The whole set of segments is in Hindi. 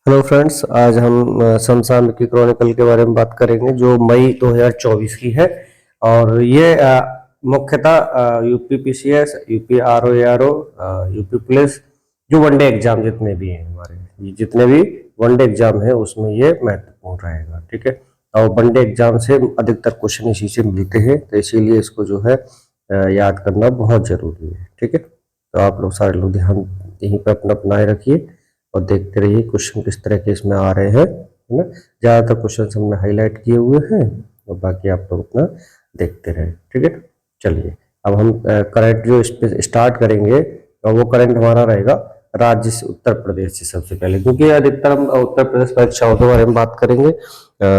हेलो फ्रेंड्स, आज हम समसामयिकी क्रॉनिकल के बारे में बात करेंगे जो मई 2024 की है। और ये मुख्यतः UP PCS, UP RO, UP police, जो वनडे एग्जाम जितने भी हैं हमारे, ये जितने भी वनडे एग्जाम है उसमें ये महत्वपूर्ण रहेगा। ठीक है। और वनडे एग्जाम से अधिकतर क्वेश्चन इसी से मिलते हैं, तो इसीलिए इसको जो है याद करना बहुत जरूरी है। ठीक है। तो आप लोग सारे लोग ध्यान यहीं पर अपना बनाए रखिए और देखते रहिए क्वेश्चन किस तरह के इसमें आ रहे हैं, है ना। ज़्यादातर क्वेश्चन हमने हाईलाइट किए हुए हैं और बाकी आप लोग अपना देखते रहे। ठीक है। चलिए, अब हम करंट जो इस पे स्टार्ट करेंगे और वो करंट हमारा रहेगा राज्य से उत्तर प्रदेश से सबसे पहले, क्योंकि अधिकतर हम उत्तर प्रदेश परीक्षाओं के बारे में बात करेंगे,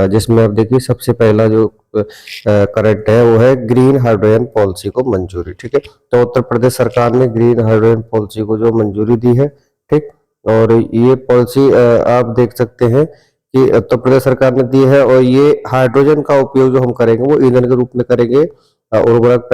जिसमें अब देखिए सबसे पहला जो करंट है वो है ग्रीन हाइड्रोजन पॉलिसी को मंजूरी। ठीक है। तो उत्तर प्रदेश सरकार ने ग्रीन हाइड्रोजन पॉलिसी को जो मंजूरी दी है, ठीक। और ये पॉलिसी आप देख सकते हैं कि उत्तर प्रदेश सरकार ने दी है, और ये हाइड्रोजन का उपयोग जो हम करेंगे वो ईंधन के रूप में करेंगे, उर्वरक,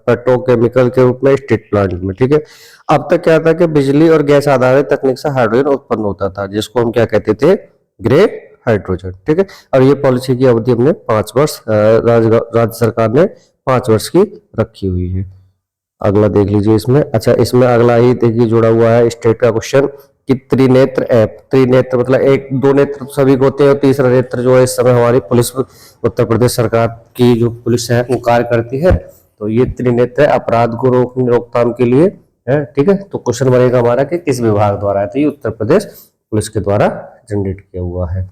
पेट्रोकेमिकल के रूप में, स्टील प्लांट में। ठीक है। अब तक क्या था कि बिजली और गैस आधारित तकनीक से हाइड्रोजन उत्पन्न होता था, जिसको हम क्या कहते थे, ग्रे हाइड्रोजन। ठीक है। और ये पॉलिसी की अवधि हमने 5 वर्ष राज्य सरकार ने 5 वर्ष की रखी हुई है। अगला देख लीजिए इसमें। अच्छा, इसमें अगला ही देखिए जुड़ा हुआ है स्टेट का क्वेश्चन कि त्रिनेत्र ऐप। त्रिनेत्र मतलब एक दो नेत्र सभी को होते हैं और तीसरा नेत्र जो है इस समय हमारी पुलिस, उत्तर प्रदेश सरकार की जो पुलिस है वो कार्य करती है। तो ये त्रिनेत्र है अपराध को रोकथाम के लिए है। ठीक है। तो क्वेश्चन बनेगा हमारा कि किस विभाग द्वारा है, तो ये उत्तर प्रदेश पुलिस के द्वारा जनरेट किया हुआ है।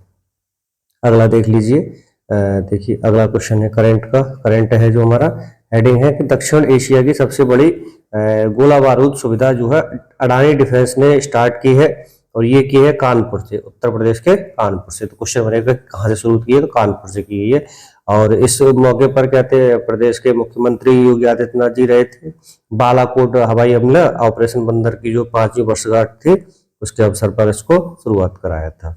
अगला देख लीजिए। देखिए अगला क्वेश्चन है करंट का। करंट है जो हमारा हेडिंग है कि दक्षिण एशिया की सबसे बड़ी गोला बारूद सुविधा जो है अडानी डिफेंस ने स्टार्ट की है, और ये की है कानपुर से, उत्तर प्रदेश के कानपुर से। तो क्वेश्चन बनेगा कहाँ से शुरू की है, तो कानपुर से की है। और इस मौके पर कहते हैं प्रदेश के मुख्यमंत्री योगी आदित्यनाथ जी रहे थे। बालाकोट हवाई हमला ऑपरेशन बंदर की जो 5वीं वर्षगांठ थी उसके अवसर पर इसको शुरुआत कराया था।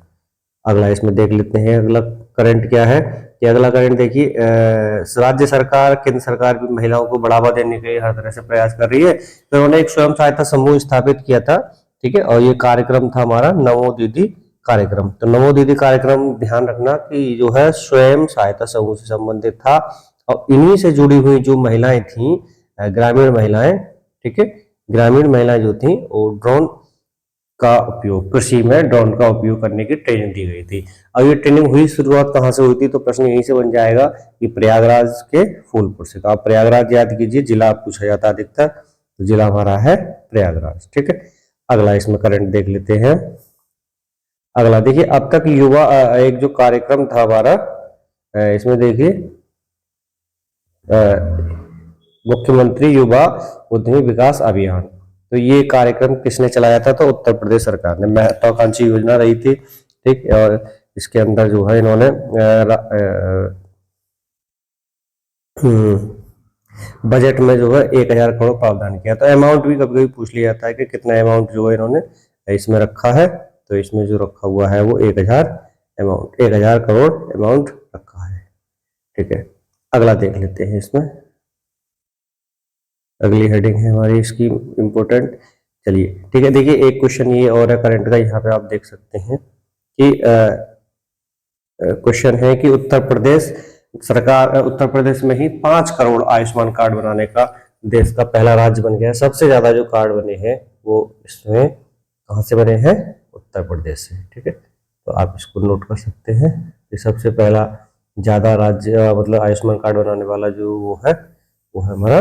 अगला इसमें देख लेते हैं अगला करंट क्या है। कि अगला करंट देखिए, राज्य सरकार, केंद्र सरकार भी महिलाओं को बढ़ावा देने के लिए हर तरह से प्रयास कर रही है। तो उन्होंने एक स्वयं सहायता समूह स्थापित किया था। ठीक है। और ये कार्यक्रम था हमारा नमो दीदी कार्यक्रम। तो नमो दीदी कार्यक्रम ध्यान रखना कि जो है स्वयं सहायता समूह से संबंधित था, और इन्हीं से जुड़ी हुई जो महिलाएं थी, ग्रामीण महिलाएं, ठीक है, ग्रामीण महिलाएं जो थी वो ड्रोन का उपयोग, कृषि में ड्रोन का उपयोग करने की ट्रेनिंग दी गई थी। अब ये ट्रेनिंग हुई, शुरुआत कहाँ से हुई थी, तो प्रश्न यहीं से बन जाएगा कि प्रयागराज के फूलपुर से। तो आप प्रयागराज याद कीजिए, जिला पूछा जाता अधिकतर, तो जिला हमारा है प्रयागराज। ठीक है। अगला इसमें करंट देख लेते हैं। अगला देखिए, अब तक युवा एक जो कार्यक्रम था हमारा, इसमें देखिए मुख्यमंत्री युवा उद्यमी विकास अभियान। तो ये कार्यक्रम किसने चलाया था, तो उत्तर प्रदेश सरकार ने, महत्वाकांक्षी योजना रही थी। ठीक। और इसके अंदर जो है इन्होंने बजट में जो है 1,000 करोड़ प्रावधान किया। तो अमाउंट भी कभी कभी पूछ लिया जाता है कि कितना अमाउंट जो है इन्होंने इसमें रखा है। तो इसमें जो रखा हुआ है वो 1,000 करोड़ अमाउंट रखा है। ठीक है। अगला देख लेते हैं इसमें। अगली हेडिंग है हमारी इसकी इम्पोर्टेंट। चलिए ठीक है। देखिए एक क्वेश्चन ये और है करंट का, यहाँ पे आप देख सकते हैं कि क्वेश्चन है कि उत्तर प्रदेश सरकार, उत्तर प्रदेश में ही 5 करोड़ आयुष्मान कार्ड बनाने का देश का पहला राज्य बन गया है। सबसे ज्यादा जो कार्ड बने हैं वो इसमें कहाँ से बने हैं, उत्तर प्रदेश से। ठीक है। तो आप इसको नोट कर सकते हैं कि सबसे पहला ज्यादा राज्य मतलब आयुष्मान कार्ड बनाने वाला जो वो है हमारा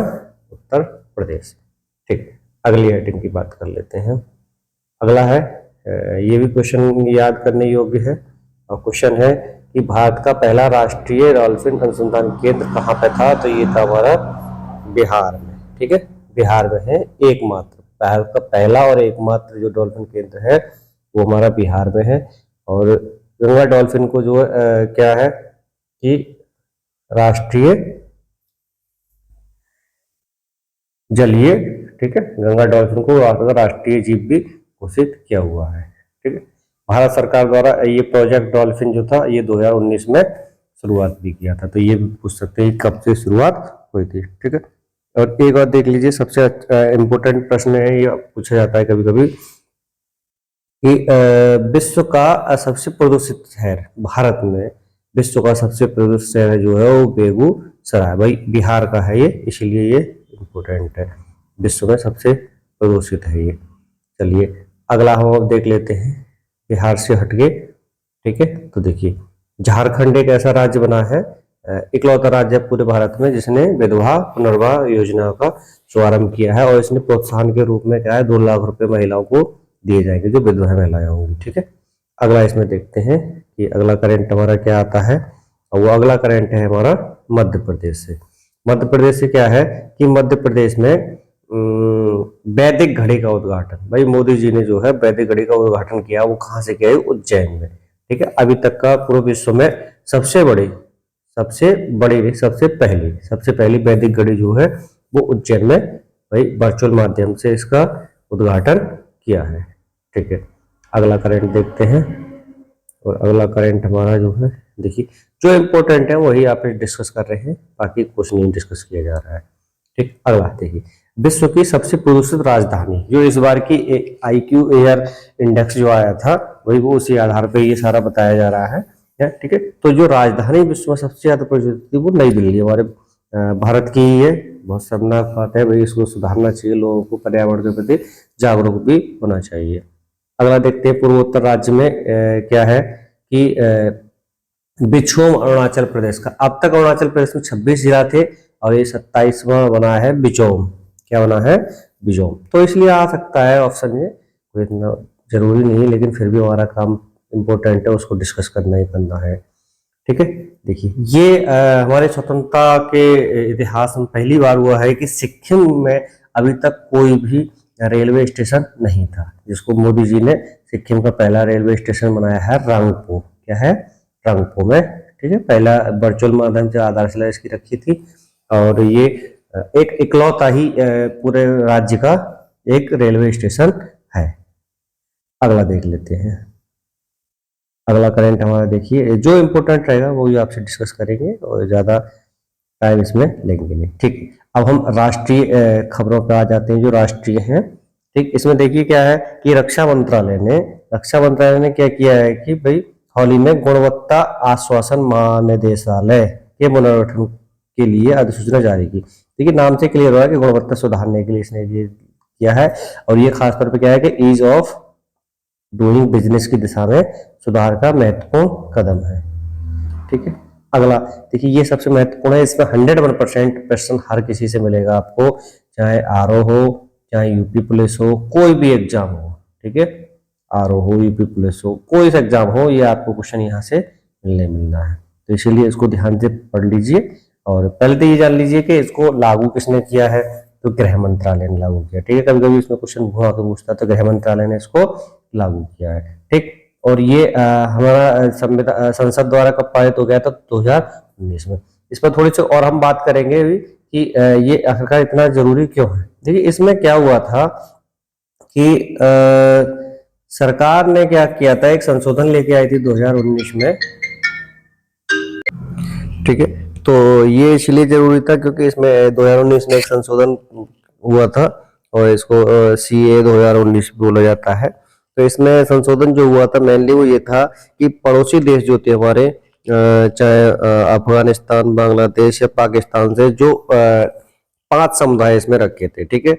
उत्तर प्रदेश। ठीक। अगली हेडिंग की बात कर लेते हैं। अगला है, ये भी क्वेश्चन याद करने योग्य है, और क्वेश्चन है कि भारत का पहला राष्ट्रीय डॉल्फिन अनुसंधान केंद्र कहाँ पे था, तो ये था हमारा बिहार में। ठीक है। बिहार में है एकमात्र, भारत का पहला और एकमात्र जो डॉल्फिन केंद्र है वो हमारा बिहार में है। और गंगा डॉल्फिन को जो क्या है कि राष्ट्रीय जलीय, ठीक है, गंगा डॉल्फिन को राष्ट्रीय जीव भी घोषित किया हुआ है। ठीक है। भारत सरकार द्वारा ये प्रोजेक्ट डॉल्फिन जो था ये 2019 में शुरुआत भी किया था। तो ये भी पूछ सकते हैं कब से शुरुआत हुई थी। ठीक है। और एक और देख लीजिए, सबसे इम्पोर्टेंट प्रश्न है, ये पूछा जाता है कभी कभी कि विश्व का सबसे प्रदूषित शहर भारत में, विश्व का सबसे प्रदूषित शहर जो है वो बेगूसराय, भाई बिहार का है ये, इसीलिए ये इम्पोर्टेंट है। विश्व में सबसे प्रदूषित है ये। चलिए अगला हम अब देख लेते हैं बिहार से हटके। ठीक है, तो देखिए झारखंड एक ऐसा राज्य बना है, इकलौता राज्य पूरे भारत में जिसने विधवा पुनर्विवाह योजना का शुभारंभ किया है, और इसने प्रोत्साहन के रूप में क्या है 2 लाख रुपए महिलाओं को दिए जाएंगे जो विधवा महिलाएं होंगी। ठीक है, अगला इसमें देखते हैं कि अगला करंट हमारा क्या आता है, और वो अगला करंट है हमारा मध्य प्रदेश से। मध्य प्रदेश से क्या है कि मध्य प्रदेश में वैदिक घड़ी का उद्घाटन, भाई मोदी जी ने जो है वैदिक घड़ी का उद्घाटन किया, वो कहाँ से किया है, उज्जैन में। ठीक है, अभी तक का पूरे विश्व में सबसे पहली वैदिक घड़ी जो है वो उज्जैन में भाई वर्चुअल माध्यम से इसका उद्घाटन किया है। ठीक है, अगला करंट देखते हैं, और अगला करंट हमारा जो है देखिए जो इम्पोर्टेंट है वही आप डिस्कस कर रहे हैं, बाकी कुछ नहीं डिस्कस किया जा रहा है। ठीक, अगला देखिए विश्व की सबसे प्रदूषित राजधानी, जो इस बार की IQ एयर इंडेक्स जो आया था वही वो उसी आधार पे ये सारा बताया जा रहा है। ठीक है, तो जो राजधानी विश्व में सबसे ज्यादा प्रदूषित थी वो नई दिल्ली हमारे भारत की ही है। बहुत शर्मनाक बात है भाई, इसको सुधारना चाहिए, लोगों को पर्यावरण के प्रति जागरूक भी होना चाहिए। अगला देखते हैं पूर्वोत्तर राज्य में क्या है कि बिछोम अरुणाचल प्रदेश का। अब तक अरुणाचल प्रदेश में 26 जिला थे और ये 27वां बना है बिजोम। क्या बना है, बिजोम। तो इसलिए आ सकता है ऑप्शन ये, कोई इतना जरूरी नहीं, लेकिन फिर भी हमारा काम इम्पोर्टेंट है, उसको डिस्कस करना ही करना है। ठीक है, देखिए ये हमारे स्वतंत्रता के इतिहास में पहली बार हुआ है कि सिक्किम में अभी तक कोई भी रेलवे स्टेशन नहीं था, जिसको मोदी जी ने सिक्किम का पहला रेलवे स्टेशन बनाया है रंगपो। क्या है, रंगपो में। ठीक है, पहला वर्चुअल माध्यम से आधारशिला इसकी रखी थी, और ये एक इकलौता ही पूरे राज्य का एक रेलवे स्टेशन है। अगला देख लेते हैं, अगला करंट हमारा देखिए जो इम्पोर्टेंट रहेगा वो ही आपसे डिस्कस करेंगे, और ज्यादा टाइम इसमें लेंगे नहीं। ठीक, अब हम राष्ट्रीय खबरों पे आ जाते हैं जो राष्ट्रीय हैं। ठीक, इसमें देखिए क्या है कि रक्षा मंत्रालय ने क्या किया है कि भाई हाल ही में गुणवत्ता आश्वासन महानिदेशालय के पुनर्गठन के लिए अधिसूचना जारी की। देखिए नाम से क्लियर हो रहा है कि गुणवत्ता सुधारने के लिए इसने ये किया है, और ये खासतौर पर क्या है कि ईज ऑफ डूइंग बिजनेस की दिशा में सुधार का महत्वपूर्ण कदम है। ठीक है, अगला देखिए ये सबसे महत्वपूर्ण है, इसमें 101% प्रश्न हर किसी से मिलेगा आपको, चाहे RO हो, चाहे यूपी पुलिस हो, कोई भी एग्जाम हो। ठीक है, RO हो, यूपी पुलिस हो, कोई सा एग्जाम हो, ये आपको क्वेश्चन यहाँ से मिलना है। तो इसीलिए इसको ध्यान से पढ़ लीजिए, और पहले तो ये जान लीजिए कि इसको लागू किसने किया है, तो गृह मंत्रालय ने लागू किया। ठीक है, कभी कभी इसमें क्वेश्चन घुमा के पूछता तो गृह मंत्रालय ने इसको लागू किया है। ठीक, और ये हमारा संसद द्वारा कब पारित हो गया था, 2019 में। इस पर थोड़ी सी और हम बात करेंगे अभी कि ये आखिरकार इतना जरूरी क्यों है। देखिए इसमें क्या हुआ था कि सरकार ने क्या किया था, एक संशोधन लेके आई थी 2019 में। ठीक है, तो ये इसलिए जरूरी था क्योंकि इसमें 2019 में एक संशोधन हुआ था, और इसको CA 2019 बोला जाता है। तो इसमें संशोधन जो हुआ था मेनली वो ये था कि पड़ोसी देश जो थे हमारे, चाहे अफगानिस्तान, बांग्लादेश या पाकिस्तान से, जो 5 समुदाय इसमें रखे थे। ठीक है,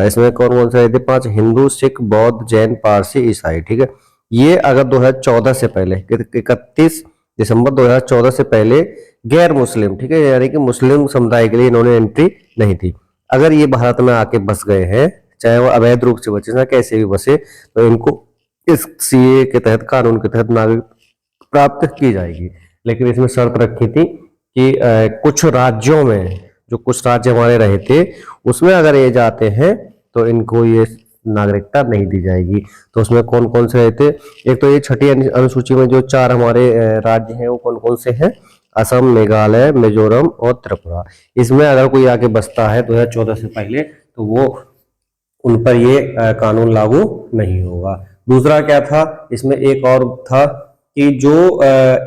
इसमें कौन कौन से थे, 5, हिंदू, सिख, बौद्ध, जैन, पारसी, ईसाई। ठीक है, ये अगर 2014 से पहले 31 दिसंबर 2014 से पहले गैर मुस्लिम, ठीक है, यानी कि मुस्लिम समुदाय के लिए इन्होंने एंट्री नहीं थी। अगर ये भारत में आके बस गए हैं, चाहे वो अवैध रूप से बचे, ना कैसे भी बसे, तो इनको इस CA के तहत, कानून के तहत नागरिक प्राप्त की जाएगी। लेकिन इसमें शर्त रखी थी कि कुछ राज्यों में, जो कुछ राज्य हमारे रहे थे, उसमें अगर ये जाते हैं तो इनको ये नागरिकता नहीं दी जाएगी। तो उसमें कौन कौन से रहे थे, एक तो ये छठी अनुसूची में जो 4 हमारे राज्य हैं वो कौन कौन से हैं, असम, मेघालय, मिजोरम और त्रिपुरा। इसमें अगर कोई आके बसता है 2014 से पहले, तो वो उन पर ये कानून लागू नहीं होगा। दूसरा क्या था, इसमें एक और था कि जो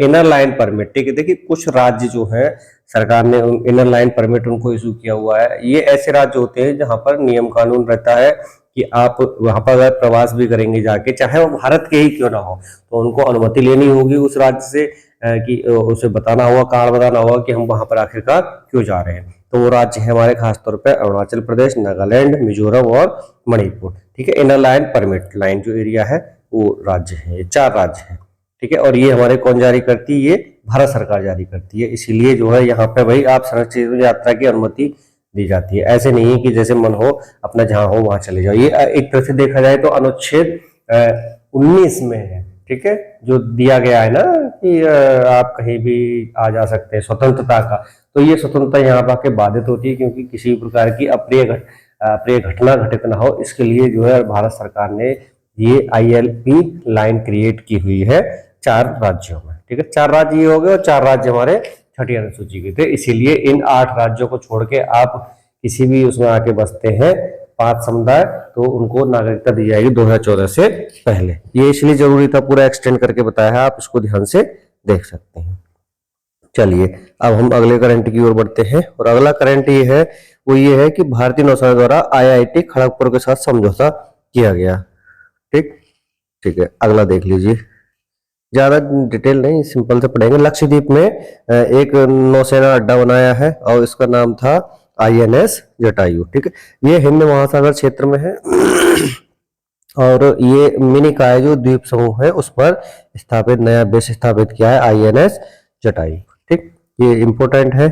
इनर लाइन परमिट, ठीक है, देखिए कुछ राज्य जो है सरकार ने इनर लाइन परमिट उनको इशू किया हुआ है। ये ऐसे राज्य होते हैं जहां पर नियम कानून रहता है कि आप वहां पर अगर प्रवास भी करेंगे जाके, चाहे वो भारत के ही क्यों ना हो, तो उनको अनुमति लेनी होगी उस राज्य से, कि उसे बताना होगा, कारण बताना होगा कि हम वहां पर आखिरकार क्यों जा रहे हैं। तो वो राज्य है हमारे खासतौर पर अरुणाचल प्रदेश, नागालैंड, मिजोरम और मणिपुर। ठीक है, इनर लाइन परमिट लाइन जो एरिया है वो राज्य है, ये 4 राज्य है। ठीक है, और ये हमारे कौन जारी करती है? ये भारत सरकार जारी करती है। इसीलिए जो है यहाँ पे भाई आप संरक्षित यात्रा की अनुमति दी जाती है। ऐसे नहीं है कि जैसे मन हो अपना जहां हो वहां चले जाओ। ये एक तरह से देखा जाए तो अनुच्छेद 19 में है। ठीक है, जो दिया गया है ना कि आप कहीं भी आ जा सकते हैं, स्वतंत्रता का, तो ये स्वतंत्रता यहाँ पर आके बाधित होती है, क्योंकि किसी प्रकार की अप्रिय घटना घटित ना हो, इसके लिए जो है भारत सरकार ने ये ILP लाइन क्रिएट की हुई है 4 राज्यों में। ठीक है, 4 राज्य ये हो गए और 4 राज्य हमारे छठी अनुसूची के थे। इसीलिए इन 8 राज्यों को छोड़ के आप किसी भी उसमें आके बसते हैं 5 समुदाय, तो उनको नागरिकता दी जाएगी 2014 से पहले। ये इसलिए जरूरी था, पूरा एक्सटेंड करके बताया है, आप इसको ध्यान से देख सकते हैं। चलिए अब हम अगले करंट की ओर बढ़ते हैं, और अगला करंट ये है, वो ये है कि भारतीय नौसेना द्वारा IIT खड़गपुर के साथ समझौता किया गया। ठीक ठीक है, अगला देख लीजिए, ज्यादा डिटेल नहीं, सिंपल से पढ़ेंगे। लक्षद्वीप में एक नौसेना अड्डा बनाया है और इसका नाम था INS जटायु। ठीक है, ये हिंद महासागर क्षेत्र में है और ये मिनिकॉय जो द्वीप समूह है उस पर स्थापित नया बेस स्थापित किया है INS जटायु। ठीक, ये इंपॉर्टेंट है,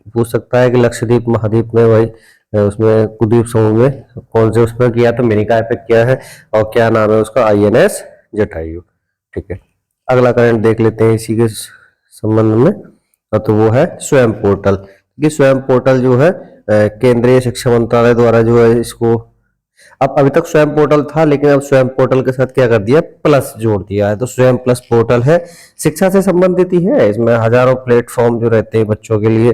पूछ सकता है कि लक्षद्वीप महाद्वीप में वही उसमें द्वीप समूह में कौन से उसमें किया, तो मिनिकॉय पे किया है, और क्या नाम है उसका? INS जटायु। ठीक है, अगला करंट देख लेते हैं इसी के संबंध में, तो वो है स्वयं पोर्टल। कि स्वयं पोर्टल जो है केंद्रीय शिक्षा मंत्रालय द्वारा जो है इसको, अब अभी तक स्वयं पोर्टल था, लेकिन अब स्वयं पोर्टल के साथ क्या कर दिया? प्लस जोड़ दिया है, तो स्वयं प्लस पोर्टल है, शिक्षा से संबंधित ही है। इसमें हजारों प्लेटफॉर्म जो रहते हैं बच्चों के लिए,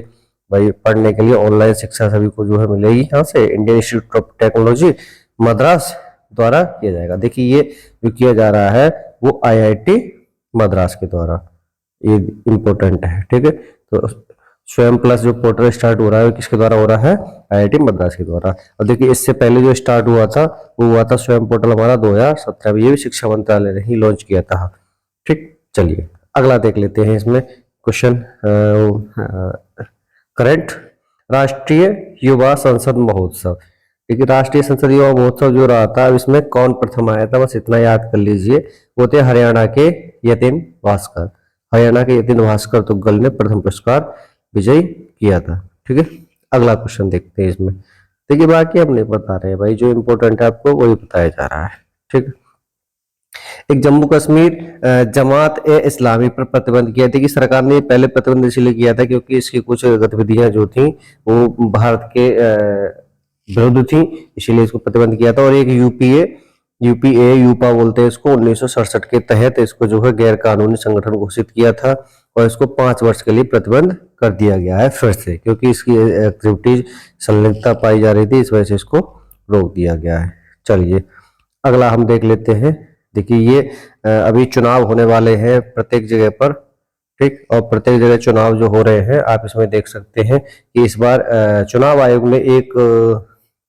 भाई पढ़ने के लिए ऑनलाइन शिक्षा सभी को जो है मिलेगी। यहाँ से Indian institute of technology Madras द्वारा किया जाएगा। देखिए ये जो किया जा रहा है वो IIT मद्रास के द्वारा, ये इंपॉर्टेंट है। ठीक है, तो स्वयं प्लस जो पोर्टल स्टार्ट हो रहा है किसके द्वारा हो रहा है? IIT मद्रास के द्वारा। और देखिए इससे पहले जो स्टार्ट हुआ था वो हुआ था स्वयं पोर्टल हमारा 2017 में, ये भी शिक्षा मंत्रालय ने ही लॉन्च किया था। ठीक, चलिए अगला देख लेते हैं इसमें क्वेश्चन करंट। राष्ट्रीय युवा संसद महोत्सव, देखिए राष्ट्रीय संसद युवा महोत्सव जो रहा था, अब इसमें कौन प्रथम आया था? बस इतना याद कर लीजिए, वो थे हरियाणा के यतिन भास्कर। हरियाणा के यतिन भास्कर तुग्गल ने प्रथम पुरस्कार विजय किया था। ठीक है, अगला क्वेश्चन देखते हैं इसमें। देखिए बाकी हम नहीं बता रहे हैं भाई, जो इंपॉर्टेंट है आपको वही बताया जा रहा है। ठीक, एक जम्मू कश्मीर जमात ए इस्लामी पर प्रतिबंध किया था, कि सरकार ने पहले प्रतिबंध इसलिए किया था क्योंकि इसकी कुछ गतिविधियां जो थी वो भारत के विरुद्ध थी, इसीलिए इसको प्रतिबंध किया था। और एक यूपा बोलते हैं इसको, 1967 के तहत इसको जो है गैर कानूनी संगठन घोषित किया था, और इसको 5 वर्ष के लिए प्रतिबंध कर दिया गया है फिर से, क्योंकि इसकी एक्टिविटीज संलिप्तता पाई जा रही थी, इस वजह से इसको रोक दिया गया है। चलिए अगला हम देख लेते हैं। देखिए ये अभी चुनाव होने वाले हैं प्रत्येक जगह पर। ठीक, और प्रत्येक जगह चुनाव जो हो रहे हैं आप इसमें देख सकते हैं कि इस बार चुनाव आयोग ने एक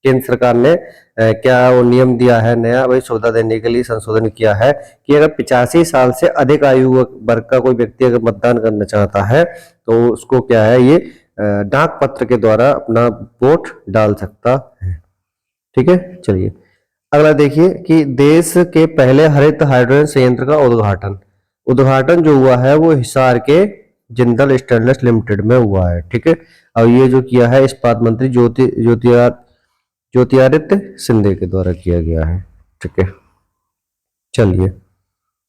केंद्र सरकार ने क्या वो नियम दिया है नया, वही सुविधा देने के लिए संशोधन किया है कि अगर 85 साल से अधिक आयु वर्ग का कोई व्यक्ति अगर मतदान करना चाहता है तो उसको क्या है, ये डाक पत्र के द्वारा अपना वोट डाल सकता है। ठीक है, चलिए अगला देखिए कि देश के पहले हरित हाइड्रोजन संयंत्र का उद्घाटन जो हुआ है वो हिसार के जिंदल स्टेनलेस लिमिटेड में हुआ है। ठीक है, और ये जो किया है इस्पात मंत्री ज्योतिरादित्य सिंधिया के द्वारा किया गया है। ठीक है, चलिए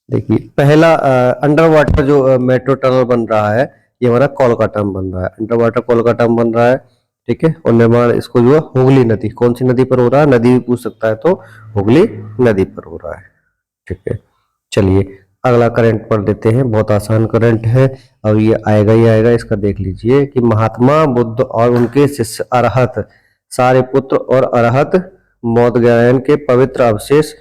देखिए पहला अंडर वाटर जो मेट्रो टनल बन रहा है ये हमारा कोलकाता में बन रहा है, अंडर वाटर कोलकाता में बन रहा है। ठीक है, और निर्माण इसको जो है हुगली नदी, कौन सी नदी पर हो रहा है? नदी भी पूछ सकता है, तो हुगली नदी पर हो रहा है। ठीक है, चलिए अगला करंट पढ़ देते हैं, बहुत आसान करंट है और ये आएगा ही आएगा। इसका देख लीजिए कि महात्मा बुद्ध और उनके शिष्य अरहत सारिपुत्र और अरहत मोदगयायन के पवित्र अवशेष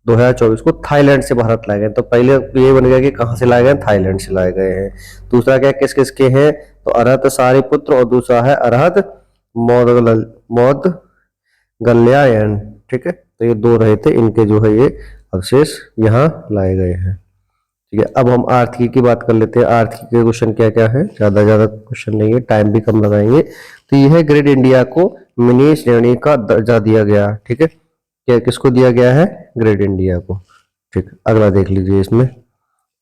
2024 को थाईलैंड से भारत लाए गए। तो पहले ये बन गया कि कहाँ से लाए गए? थाईलैंड से लाए गए हैं। दूसरा क्या, किस किस के हैं? तो अरहत सारिपुत्र और दूसरा है अरहत मोदगल्यायन। ठीक है, तो ये 2 रहे थे, इनके जो है ये अवशेष यहाँ लाए गए हैं। ठीक है, अब हम आर्थिकी की बात कर लेते हैं। आर्थिकी के क्वेश्चन क्या क्या है, ज्यादा क्वेश्चन नहीं है, टाइम भी कम लगाएंगे। तो यह है ग्रेड इंडिया को मिनी श्रेणी का दर्जा दिया गया। ठीक है, क्या किसको दिया गया है, ग्रेड इंडिया को। ठीक, अगला देख लीजिए, इसमें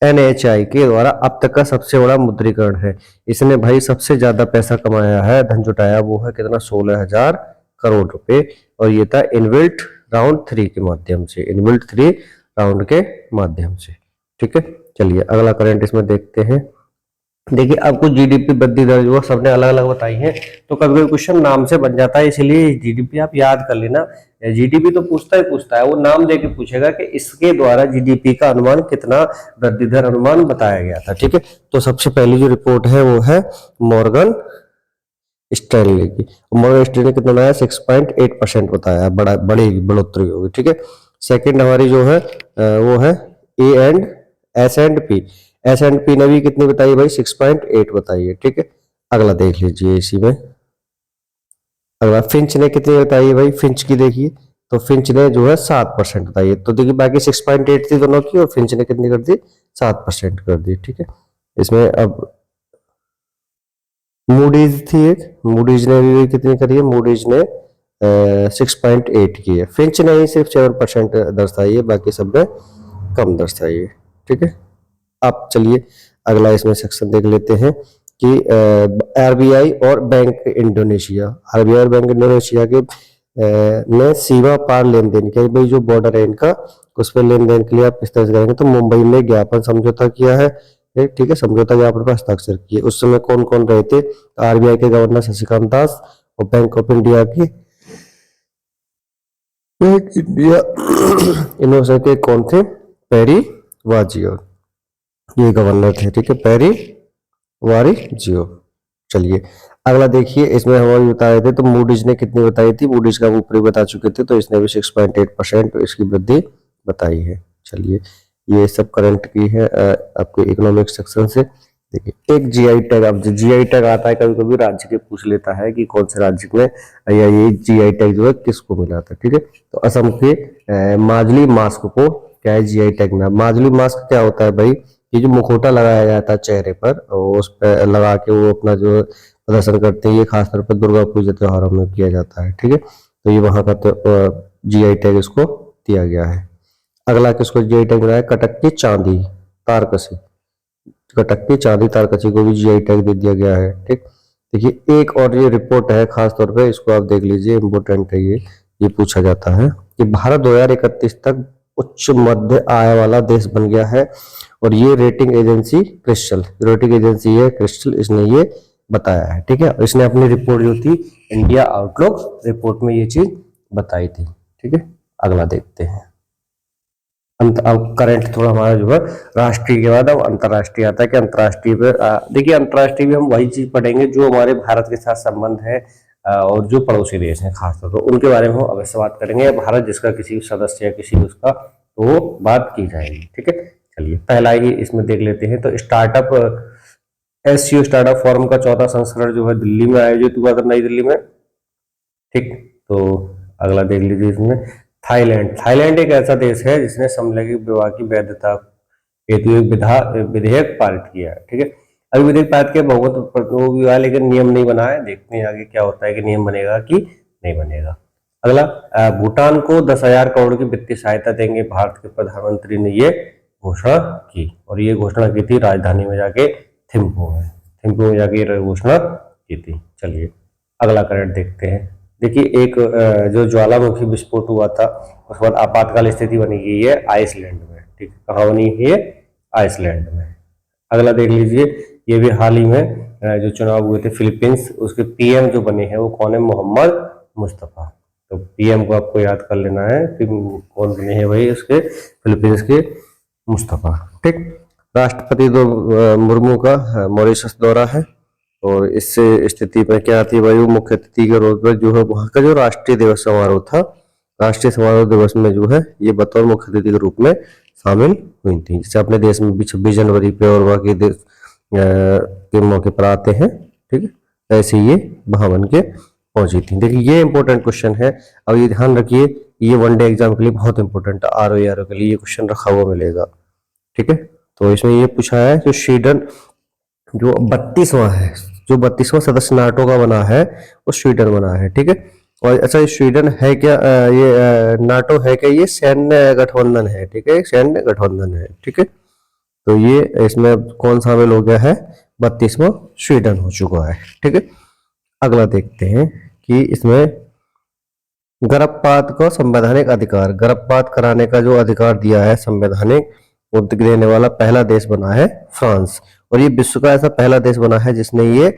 NHI के द्वारा अब तक का सबसे बड़ा मुद्रीकरण है। इसने भाई सबसे ज्यादा पैसा कमाया है, धन जुटाया, वो है कितना, 16,000 करोड़ रुपए। और ये था इनबिल्ट राउंड 3 के माध्यम से, इनबिल्ट 3 राउंड के माध्यम से। ठीक है, चलिए अगला करंट इसमें देखते हैं। देखिए, आपको जीडीपी वृद्धि दर जो सबने अलग अलग बताई है, तो कभी कभी क्वेश्चन नाम से बन जाता है, इसलिए जीडीपी आप याद कर लेना। जीडीपी तो पूछता है, वो नाम देके पूछेगा कि इसके द्वारा जीडीपी का अनुमान कितना वृद्धि दर अनुमान बताया गया था। ठीक है, तो सबसे पहली जो रिपोर्ट है वो है मॉर्गन स्टैनली की। मॉर्गन स्टैनली कितना बनाया, 6.8% बताया, बड़ी बढ़ोतरी होगी। ठीक है, सेकंड हमारी जो है वो है S&P ने भी कितनी बताई भाई, 6.8 बताई है। ठीक है, अगला देख लीजिए इसी में। अगला फिंच ने कितनी बताई है भाई, फिंच की देखिए, तो फिंच ने जो है 7% बताई है। तो देखिए बाकी 6.8 थी दोनों की, और फिंच ने कितनी कर दी, 7% कर दी। ठीक है, इसमें अब मूडीज थी एक, मूडीज ने भी कितनी करी है, मूडीज ने 6.8 की है। फिंच ने ही सिर्फ 7% दर्शाई है, बाकी सब ने कम दर्शाई है। ठीक है, अब चलिए अगला इसमें सेक्शन देख लेते हैं कि आरबीआई और बैंक इंडोनेशिया, आरबीआई और बैंक इंडोनेशिया के ने सीमा पार लेन देन किया, भाई जो बॉर्डर है इनका, उस पर लेन देन के लिए आप किस तरह से करेंगे। तो मुंबई में ज्ञापन समझौता किया है। ठीक है, समझौता ज्ञापन पर हस्ताक्षर किए। उस समय कौन कौन रहे थे, आरबीआई के गवर्नर शशिकांत दास और बैंक ऑफ इंडिया की बैंक इंडिया इनोवेशन के कौन थे, पेरी वाजियो, ये गवर्नर थे। ठीक है, पेरी वारिजियो। चलिए अगला देखिए, इसमें हम बता रहे थे, तो मूडीज ने कितनी बताई थी, मूडीज का ऊपर बता चुके थे, तो इसने भी 6.8% इसकी वृद्धि बताई है। चलिए ये सब करंट की है आपके इकोनॉमिक सेक्शन से। देखिए एक जीआई टैग, अब जीआई टैग आता है कभी कभी राज्य के पूछ लेता है कि कौन से राज्य में, या ये जीआई टैग जो है किसको मिला था। ठीक है, तो असम के माजली मास्क को क्या है, जीआई टैग में। माजली मास्क क्या होता है भाई, ये जो मुखौटा लगाया जाता है चेहरे पर, और उस पर लगा के वो अपना जो प्रदर्शन करते हैं, ये खासतौर पर दुर्गा पूजा त्योहारों में किया जाता है। ठीक है, तो ये वहां का तो जीआई टैग इसको दिया गया है। अगला किसको जीआई टैग मिला है, कटक की चांदी तारकसी, कटक की चांदी तारकसी को भी जीआई टैग दे दिया गया है। ठीक, देखिए एक और ये रिपोर्ट है खास तौर पे, इसको आप देख लीजिए, इंपोर्टेंट है ये पूछा जाता है कि भारत 2031 तक उच्च मध्य आय वाला देश बन गया है। और ये rating agency crystal, rating agency है क्रिस्टल, इसने ये बताया है। ठीक है, इसने अपनी रिपोर्ट जो थी इंडिया आउटलुक रिपोर्ट में ये चीज बताई थी। ठीक है, अगला देखते हैं। अब करंट थोड़ा हमारा जो है राष्ट्रीय के बाद अब अंतर्राष्ट्रीय आता है कि अंतर्राष्ट्रीय पे देखिए अंतर्राष्ट्रीय में हम वही चीज पढ़ेंगे जो हमारे भारत के साथ संबंध है और जो पड़ोसी देश हैं खासतौर पर उनके बारे में हम अवश्य बात करेंगे, या भारत जिसका किसी सदस्य या किसी उसका, तो वो बात की जाएगी। ठीक है, चलिए पहला ही इसमें देख लेते हैं। तो स्टार्टअप एससीओ स्टार्टअप फोरम का 4था संस्करण जो है दिल्ली में आयोजित हुआ था, नई दिल्ली में। ठीक, तो अगला देख लीजिए इसमें थाईलैंड एक ऐसा देश है जिसने समलैंगिक विवाह की वैधता हेतु एक विधेयक पारित किया है। ठीक है, अभी विधेयक पारित किया, बहुत विवाह, लेकिन नियम नहीं बना है। देखते हैं आगे क्या होता है कि नियम बनेगा कि नहीं बनेगा। अगला भूटान को 10,000 करोड़ की वित्तीय सहायता देंगे, भारत के प्रधानमंत्री ने ये घोषणा की, और ये घोषणा की थी राजधानी में जाके थिम्पू में जाके घोषणा की थी। चलिए अगला करंट देखते हैं। देखिए एक जो ज्वालामुखी विस्फोट हुआ था, उसके बाद आपातकाल स्थिति बनी गई है आइसलैंड में। ठीक, कहाँ बनी है, आइसलैंड में। अगला देख लीजिए, ये भी हाल ही में जो चुनाव हुए थे फिलीपींस, उसके पीएम जो बने हैं वो कौन है, मोहम्मद मुस्तफा। तो पीएम को आपको याद कर लेना है कि कौन बने हैं भाई उसके, फिलीपींस के मुस्तफा। ठीक, राष्ट्रपति मुर्मू का मॉरिशस दौरा है, और इससे स्थिति में क्या थी भाई, वो मुख्य अतिथि के रूप में जो है वहां का जो राष्ट्रीय दिवस समारोह था, राष्ट्रीय समारोह दिवस में जो है ये बतौर मुख्य अतिथि के रूप में शामिल हुई थी। जैसे अपने देश में भी 26 जनवरी पे और बाकी देश के मौके पर आते हैं। ठीक है, ऐसे ये वहां बन के पहुंची थी। देखिए ये इंपॉर्टेंट क्वेश्चन है, अब ये ध्यान रखिए ये वनडे एग्जाम के लिए बहुत इंपॉर्टेंट है, RO के लिए ये क्वेश्चन रखा हुआ मिलेगा। ठीक है, तो इसमें ये पूछा है जो स्वीडन जो 32वां है, जो 32वां सदस्य नाटो का बना है वो स्वीडन बना है। ठीक है, और अच्छा ये स्वीडन है क्या, ये नाटो है क्या, ये सैन्य गठबंधन है। ठीक है, सैन्य गठबंधन है। ठीक है, तो ये इसमें कौन शामिल हो गया है, 32वां स्वीडन हो चुका है। ठीक है, अगला देखते हैं कि इसमें गर्भपात को संवैधानिक अधिकार, गर्भपात कराने का जो अधिकार दिया है संवैधानिक, वो देने वाला पहला देश बना है फ्रांस, और ये विश्व का ऐसा पहला देश बना है जिसने ये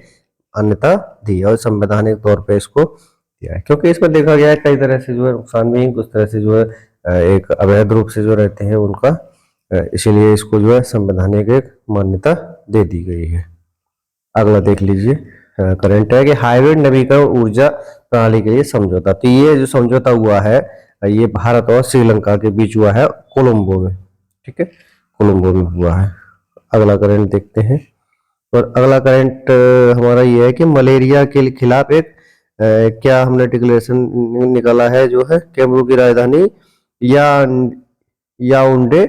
मान्यता दी और संवैधानिक तौर पे इसको दिया है। क्योंकि इसमें देखा गया है कई तरह से जो है नुकसान भी है, कुछ तरह से जो है एक अवैध रूप से जो रहते हैं उनका, इसीलिए इसको जो है संवैधानिक एक मान्यता दे दी गई है। अगला देख लीजिए, करंट है कि हाइब्रिड नवीकरण ऊर्जा प्रणाली के लिए समझौता। तो ये जो समझौता हुआ है ये भारत और श्रीलंका के बीच हुआ है कोलंबो में। ठीक है, कोलंबो में हुआ है। अगला करंट देखते हैं, और अगला करंट हमारा ये है कि मलेरिया के खिलाफ एक क्या हमने डिक्लेरेशन निकाला है, जो है कैमरू की राजधानी या याओंडे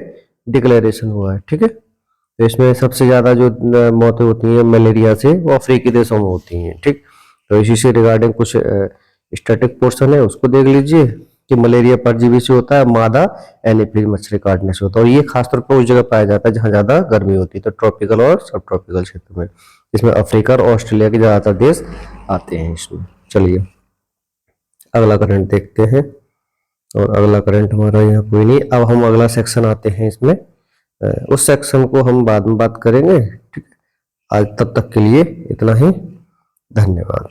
डिक्लेरेशन हुआ है। ठीक है, तो इसमें सबसे ज्यादा जो मौतें होती हैं मलेरिया से वो अफ्रीकी देशों में होती हैं। ठीक, तो इसी से रिगार्डिंग कुछ स्टैटिक पोर्शन है उसको देख लीजिए कि मलेरिया परजीवी से होता है, मादा एनीफिलीज मच्छर काटने से होता है, और ये खासतौर पर उस जगह पाया जाता है जहाँ ज्यादा गर्मी होती है, तो ट्रॉपिकल और सब ट्रॉपिकल क्षेत्र में, इसमें अफ्रीका और ऑस्ट्रेलिया के ज्यादातर देश आते हैं इसमें। चलिए अगला करंट देखते हैं, और अगला करंट हमारा यहाँ कोई नहीं। अब हम अगला सेक्शन आते हैं, इसमें उस सेक्शन को हम बाद में बात करेंगे। ठीक है, आज तब तक के लिए इतना ही, धन्यवाद।